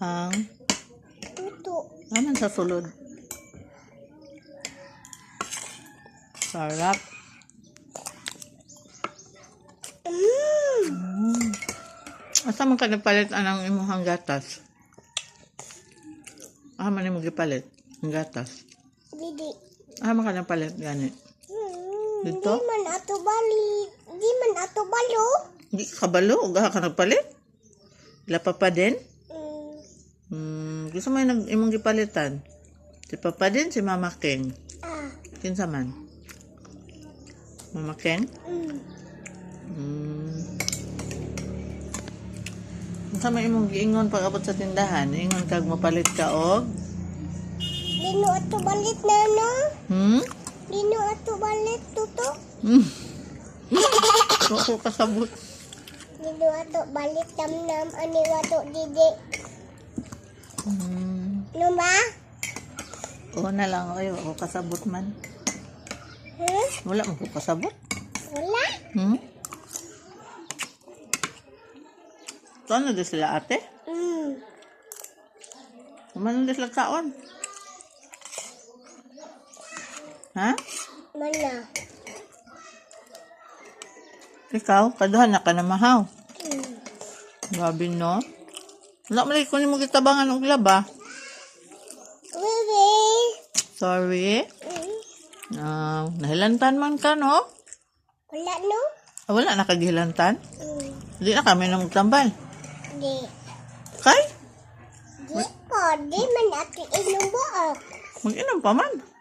ang Ito. naman sa sulod. Sarap. Asa man ka napalit anang imong gatas? Man imong gipalit ang gatas. Didi. Man ka napalit gani. Dito? Di man ato balik. Di man ato balo. Di ka balo o gaha ka nagpalit? Ila pa din? Gusto mo yung imong gipalitan? Si Papa din, si Mama King. Kinsa man? Mama King? Sa may imong giingon pag abot sa tindahan, ingon kag mapalit ka og Dino ato balit na no? Dino ato balit tuto? Ako kasabot. Dino ato balit nam ani wato didi. No ba? Oo na lang ayo ako kasabot man. Wala man ko kasabot. Wala? Saan na sila ate? Kumanan na sila kaon? Ha? Mana? Ikaw, kaduhan na ka na mahaw. Grabe no? Wala malay ko ni mo kitabangan og laba. Bebe. Sorry. Nahilantan man ka no? Wala no? Wala na kagilantan? Hindi na kami na magtambal. Di. Kay? Di po. Di man ato inom buok. Mag-inom pa man.